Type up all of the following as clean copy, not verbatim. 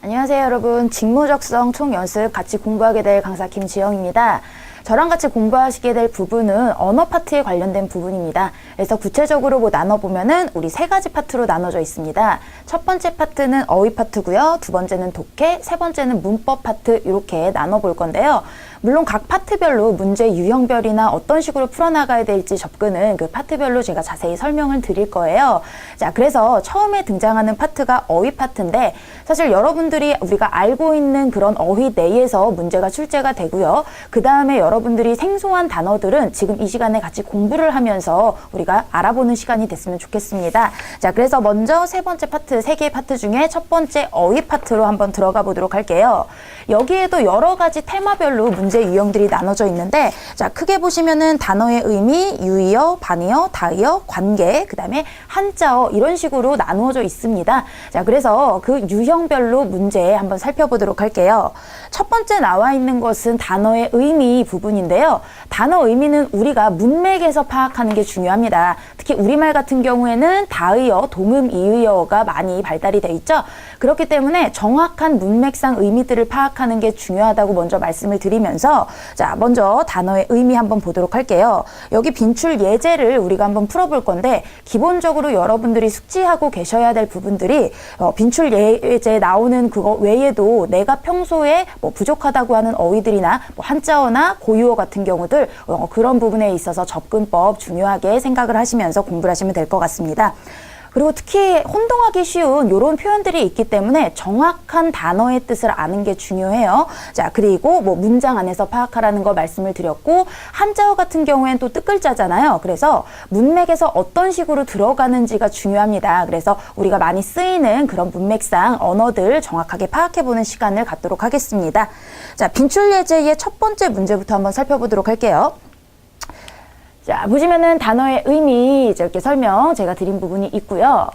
안녕하세요 여러분. 직무적성 총연습 같이 공부하게 될 강사 김지영입니다. 저랑 같이 공부하시게 될 부분은 언어 파트에 관련된 부분입니다. 그래서 구체적으로 나눠보면은 우리 세 가지 파트로 나눠져 있습니다. 첫 번째 파트는 어휘 파트고요. 두 번째는 독해, 세 번째는 문법 파트 이렇게 나눠볼 건데요. 물론 각 파트별로 문제 유형별이나 어떤 식으로 풀어나가야 될지 접근은 그 파트별로 제가 자세히 설명을 드릴 거예요. 자, 그래서 처음에 등장하는 파트가 어휘 파트인데 사실 여러분들이 우리가 알고 있는 그런 어휘 내에서 문제가 출제가 되고요. 그 다음에 여러분들이 생소한 단어들은 지금 이 시간에 같이 공부를 하면서 우리가 알아보는 시간이 됐으면 좋겠습니다. 자, 그래서 먼저 세 번째 파트, 세 개의 파트 중에 첫 번째 어휘 파트로 한번 들어가 보도록 할게요. 여기에도 여러 가지 테마별로 문제 유형들이 나눠져 있는데, 자, 크게 보시면은 단어의 의미, 유의어, 반의어, 다의어, 관계, 그 다음에 한자어 이런 식으로 나누어져 있습니다. 자, 그래서 그 유형별로 문제 한번 살펴보도록 할게요. 첫 번째 나와 있는 것은 단어의 의미 부분인데요. 단어 의미는 우리가 문맥에서 파악하는 게 중요합니다. 특히 우리말 같은 경우에는 다의어, 동음, 이의어가 많이 발달이 돼 있죠. 그렇기 때문에 정확한 문맥상 의미들을 파악하는 게 중요하다고 먼저 말씀을 드리면서, 자, 먼저 단어의 의미 한번 보도록 할게요. 여기 빈출 예제를 우리가 한번 풀어볼 건데, 기본적으로 여러분들이 숙지하고 계셔야 될 부분들이 빈출 예제 나오는 그거 외에도 내가 평소에 뭐 부족하다고 하는 어휘들이나 뭐 한자어나 고유어 같은 경우들 그런 부분에 있어서 접근법 중요하게 생각을 하시면서 공부를 하시면 될 것 같습니다. 그리고 특히 혼동하기 쉬운 이런 표현들이 있기 때문에 정확한 단어의 뜻을 아는 게 중요해요. 자, 그리고 뭐 문장 안에서 파악하라는 거 말씀을 드렸고, 한자어 같은 경우에는 또 뜻글자잖아요. 그래서 문맥에서 어떤 식으로 들어가는지가 중요합니다. 그래서 우리가 많이 쓰이는 그런 문맥상 언어들 정확하게 파악해보는 시간을 갖도록 하겠습니다. 자, 빈출 예제의 첫 번째 문제부터 한번 살펴보도록 할게요. 자, 보시면은 단어의 의미 이렇게 설명 제가 드린 부분이 있고요.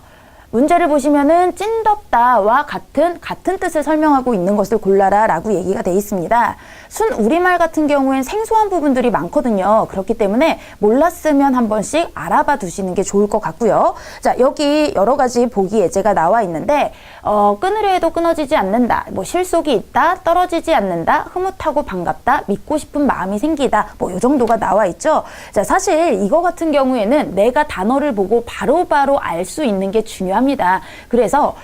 문제를 보시면은 찐덥다와 같은 뜻을 설명하고 있는 것을 골라라 라고 얘기가 돼 있습니다. 순 우리말 같은 경우엔 생소한 부분들이 많거든요. 그렇기 때문에 몰랐으면 한 번씩 알아봐 두시는 게 좋을 것 같고요. 자, 여기 여러 가지 보기 예제가 나와 있는데, 끊으려 해도 끊어지지 않는다, 뭐 실속이 있다, 떨어지지 않는다, 흐뭇하고 반갑다, 믿고 싶은 마음이 생기다, 뭐 이 정도가 나와 있죠. 자, 사실 이거 같은 경우에는 내가 단어를 보고 바로바로 알 수 있는 게 중요합니다. 그래서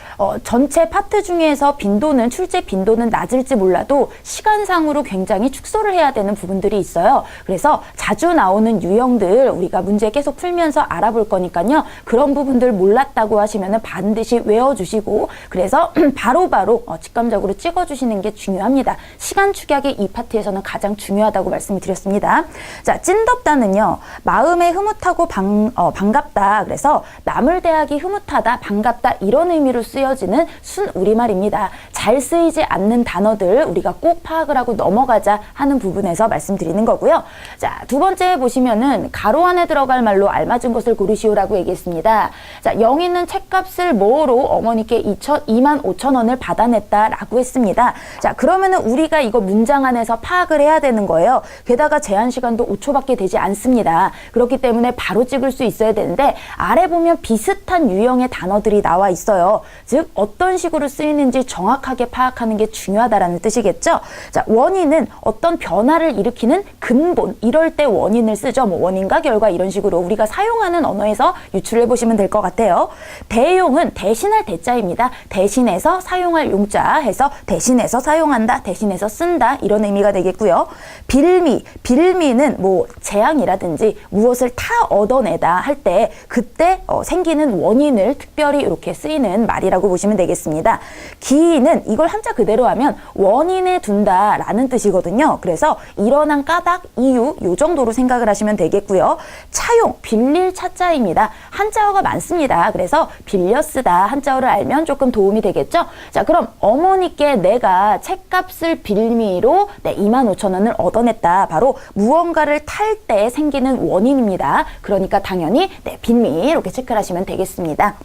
전체 파트 중에서 빈도는, 출제 빈도는 낮을지 몰라도 시간상으로 굉장히 축소를 해야 되는 부분들이 있어요. 그래서 자주 나오는 유형들 우리가 문제 계속 풀면서 알아볼 거니까요. 그런 부분들 몰랐다고 하시면은 반드시 외워주시고, 그래서 바로바로 직감적으로 찍어주시는 게 중요합니다. 시간 축약이 이 파트에서는 가장 중요하다고 말씀을 드렸습니다. 자, 찐덥다는요, 마음에 흐뭇하고 반갑다. 그래서 남을 대하기 흐뭇하다, 반갑다 이런 의미로 쓰여지는 순 우리말입니다. 잘 쓰이지 않는 단어들 우리가 꼭 파악을 하고 넘어가자 하는 부분에서 말씀드리는 거고요. 자, 두 번째 보시면은 가로 안에 들어갈 말로 알맞은 것을 고르시오라고 얘기했습니다. 자, 영희는 책값을 뭐로 어머니께 25,000원을 받아냈다라고 했습니다. 자, 그러면은 우리가 이거 문장 안에서 파악을 해야 되는 거예요. 게다가 제한 시간도 5초밖에 되지 않습니다. 그렇기 때문에 바로 찍을 수 있어야 되는데, 아래 보면 비슷한 유형의 단어들이 나와 있어요. 즉 어떤 식으로 쓰이는지 정확하게 파악하는 게 중요하다라는 뜻이겠죠. 자, 원인은 어떤 변화를 일으키는 근본, 이럴 때 원인을 쓰죠. 뭐 원인과 결과 이런 식으로 우리가 사용하는 언어에서 유출해 보시면 될 것 같아요. 대용은 대신할 대자입니다. 대신해서 사용할 용자 해서 대신해서 사용한다, 대신해서 쓴다 이런 의미가 되겠고요. 빌미는 뭐 재앙이라든지 무엇을 타 얻어내다 할 때 그때 생기는 원인을 특별히 이렇게 쓰이는 말이라고 보시면 되겠습니다. 기인은 이걸 한자 그대로 하면 원인에 둔다라는 뜻이거든요. 그래서 일어난 까닭, 이유 요 정도로 생각을 하시면 되겠고요. 차용, 빌릴 차자입니다. 한자어가 많습니다. 그래서 빌려 쓰다 한자어를 알면 조금 도움이 되겠죠. 자, 그럼 어머니께 내가 책값을 빌미로 25,000원을 얻어냈다. 바로 무언가를 탈 때 생기는 원인입니다. 그러니까 당연히 빌미 이렇게 체크를 하시면 되겠습니다.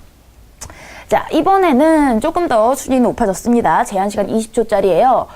자, 이번에는 조금 더 수준이 높아졌습니다. 제한 시간 20초짜리예요.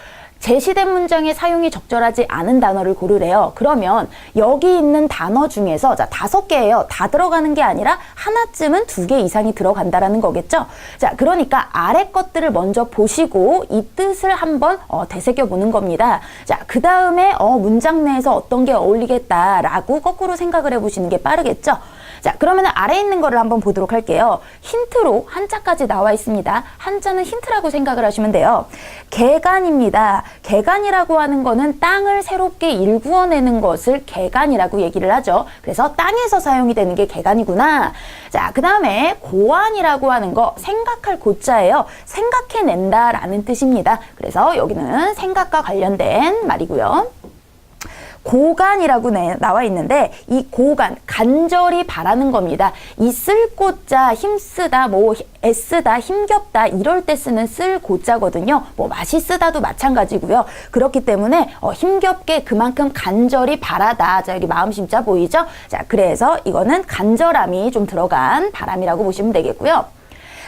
제시된 문장에 사용이 적절하지 않은 단어를 고르래요. 그러면 여기 있는 단어 중에서 자 5개예요. 다 들어가는 게 아니라 하나쯤은 2개 이상이 들어간다라는 거겠죠. 자 그러니까 아래 것들을 먼저 보시고 이 뜻을 한번 되새겨 보는 겁니다. 자 그 다음에 문장 내에서 어떤 게 어울리겠다라고 거꾸로 생각을 해보시는 게 빠르겠죠. 자 그러면 아래에 있는 거를 한번 보도록 할게요. 힌트로 한자까지 나와 있습니다. 한자는 힌트라고 생각을 하시면 돼요. 개간입니다. 개간이라고 하는 거는 땅을 새롭게 일구어내는 것을 개간이라고 얘기를 하죠. 그래서 땅에서 사용이 되는 게 개간이구나. 자, 그 다음에 고안이라고 하는 거 생각할 고자예요. 생각해낸다 라는 뜻입니다. 그래서 여기는 생각과 관련된 말이고요. 고간이라고 나와 있는데 이 고간, 간절히 바라는 겁니다. 이 쓸 고자, 힘쓰다, 뭐 애쓰다, 힘겹다 이럴 때 쓰는 쓸 고자거든요. 뭐 맛있으다도 마찬가지고요. 그렇기 때문에 힘겹게 그만큼 간절히 바라다. 자 여기 마음심자 보이죠? 자 그래서 이거는 간절함이 좀 들어간 바람이라고 보시면 되겠고요.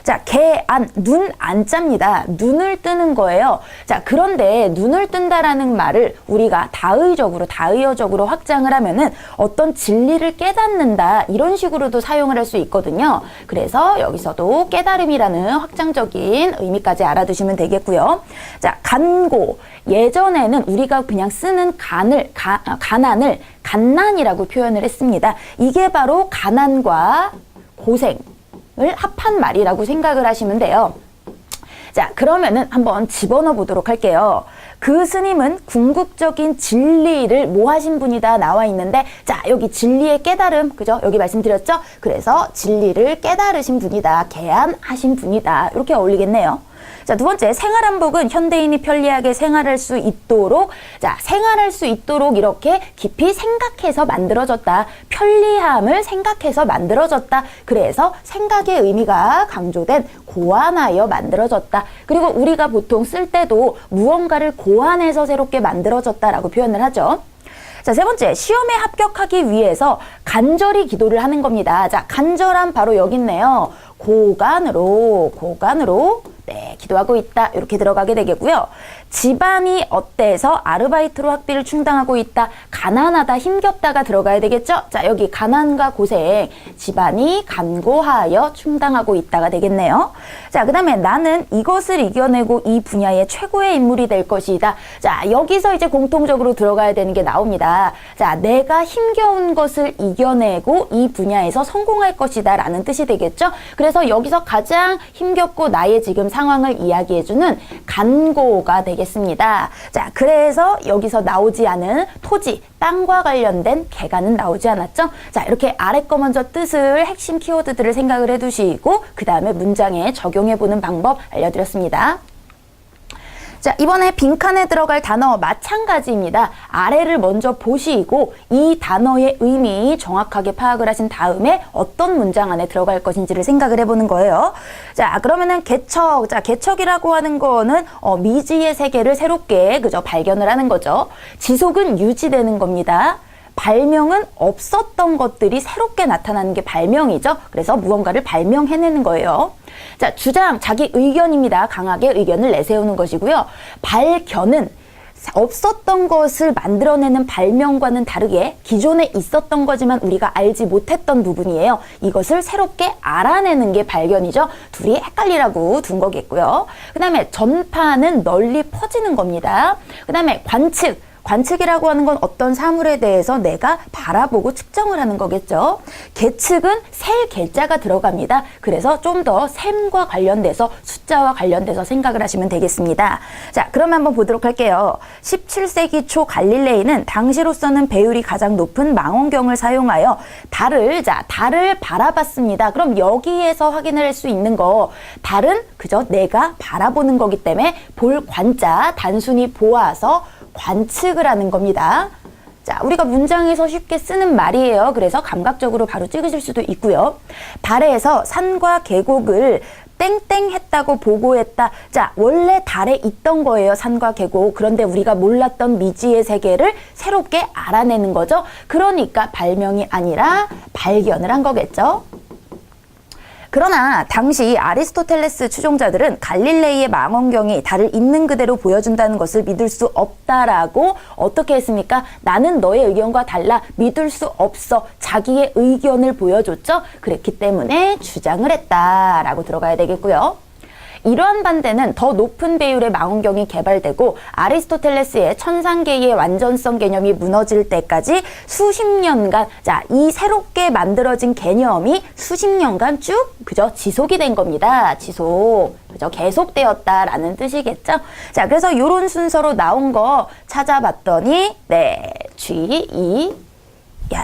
자, 개안, 눈 안자입니다. 눈을 뜨는 거예요. 자, 그런데 눈을 뜬다라는 말을 우리가 다의어적으로 확장을 하면은 어떤 진리를 깨닫는다 이런 식으로도 사용을 할 수 있거든요. 그래서 여기서도 깨달음이라는 확장적인 의미까지 알아두시면 되겠고요. 자, 간고. 예전에는 우리가 그냥 쓰는 가난을 갓난이라고 표현을 했습니다. 이게 바로 가난과 고생. 을 합한 말이라고 생각을 하시면 돼요. 자, 그러면은 한번 집어넣어 보도록 할게요. 그 스님은 궁극적인 진리를 모하신 분이다 나와 있는데 자, 여기 진리의 깨달음, 그죠? 여기 말씀드렸죠? 그래서 진리를 깨달으신 분이다, 개안하신 분이다 이렇게 어울리겠네요. 자, 두 번째, 생활한복은 현대인이 편리하게 생활할 수 있도록, 자, 생활할 수 있도록 이렇게 깊이 생각해서 만들어졌다. 편리함을 생각해서 만들어졌다. 그래서 생각의 의미가 강조된 고안하여 만들어졌다. 그리고 우리가 보통 쓸 때도 무언가를 고안해서 새롭게 만들어졌다라고 표현을 하죠. 자, 세 번째, 시험에 합격하기 위해서 간절히 기도를 하는 겁니다. 자, 간절함 바로 여기 있네요. 고간으로 네, 기도하고 있다. 이렇게 들어가게 되겠고요. 집안이 어때서 아르바이트로 학비를 충당하고 있다. 가난하다, 힘겹다가 들어가야 되겠죠? 자, 여기 가난과 고생, 집안이 간고하여 충당하고 있다가 되겠네요. 자, 그 다음에 나는 이것을 이겨내고 이 분야의 최고의 인물이 될 것이다. 자, 여기서 이제 공통적으로 들어가야 되는 게 나옵니다. 자, 내가 힘겨운 것을 이겨내고 이 분야에서 성공할 것이다 라는 뜻이 되겠죠? 그래서 여기서 가장 힘겹고 나의 지금 상황을 이야기해주는 간고가 되겠습니다. 자, 그래서 여기서 나오지 않은 토지, 땅과 관련된 개간은 나오지 않았죠? 자, 이렇게 아래 거 먼저 뜻을 핵심 키워드들을 생각을 해두시고 그 다음에 문장에 적용해보는 방법 알려드렸습니다. 자, 이번에 빈칸에 들어갈 단어 마찬가지입니다. 아래를 먼저 보시고 이 단어의 의미 정확하게 파악을 하신 다음에 어떤 문장 안에 들어갈 것인지를 생각을 해보는 거예요. 자, 그러면은 개척. 자, 개척이라고 하는 거는 미지의 세계를 새롭게 그저 발견을 하는 거죠. 지속은 유지되는 겁니다. 발명은 없었던 것들이 새롭게 나타나는 게 발명이죠. 그래서 무언가를 발명해내는 거예요. 자, 주장, 자기 의견입니다. 강하게 의견을 내세우는 것이고요. 발견은 없었던 것을 만들어내는 발명과는 다르게 기존에 있었던 거지만 우리가 알지 못했던 부분이에요. 이것을 새롭게 알아내는 게 발견이죠. 둘이 헷갈리라고 둔 거겠고요. 그 다음에 전파는 널리 퍼지는 겁니다. 그 다음에 관측이라고 하는 건 어떤 사물에 대해서 내가 바라보고 측정을 하는 거겠죠. 계측은 셀 계자가 들어갑니다. 그래서 좀 더 셈과 관련돼서 숫자와 관련돼서 생각을 하시면 되겠습니다. 자, 그럼 한번 보도록 할게요. 17세기 초 갈릴레이는 당시로서는 배율이 가장 높은 망원경을 사용하여 달을 바라봤습니다. 그럼 여기에서 확인을 할 수 있는 거, 달은 그저 내가 바라보는 거기 때문에 볼 관자, 단순히 보아서 관측을 하는 겁니다. 자, 우리가 문장에서 쉽게 쓰는 말이에요. 그래서 감각적으로 바로 찍으실 수도 있고요. 달에서 산과 계곡을 땡땡 했다고 보고했다. 자, 원래 달에 있던 거예요. 산과 계곡. 그런데 우리가 몰랐던 미지의 세계를 새롭게 알아내는 거죠. 그러니까 발명이 아니라 발견을 한 거겠죠. 그러나 당시 아리스토텔레스 추종자들은 갈릴레이의 망원경이 달을 있는 그대로 보여준다는 것을 믿을 수 없다라고 어떻게 했습니까? 나는 너의 의견과 달라 믿을 수 없어. 자기의 의견을 보여줬죠. 그랬기 때문에 주장을 했다라고 들어가야 되겠고요. 이러한 반대는 더 높은 배율의 망원경이 개발되고 아리스토텔레스의 천상계의 완전성 개념이 무너질 때까지 수십 년간, 자, 이 새롭게 만들어진 개념이 수십 년간 쭉 그저 지속이 된 겁니다. 지속. 그죠? 계속되었다라는 뜻이겠죠? 자, 그래서 이런 순서로 나온 거 찾아봤더니, 네, G, E,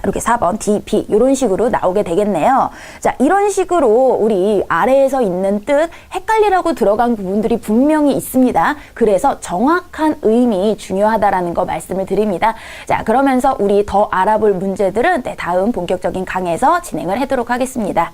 이렇게 4번 D, B 이런 식으로 나오게 되겠네요. 자, 이런 식으로 우리 아래에서 있는 뜻 헷갈리라고 들어간 부분들이 분명히 있습니다. 그래서 정확한 의미 중요하다라는 거 말씀을 드립니다. 자, 그러면서 우리 더 알아볼 문제들은 다음 본격적인 강의에서 진행을 하도록 하겠습니다.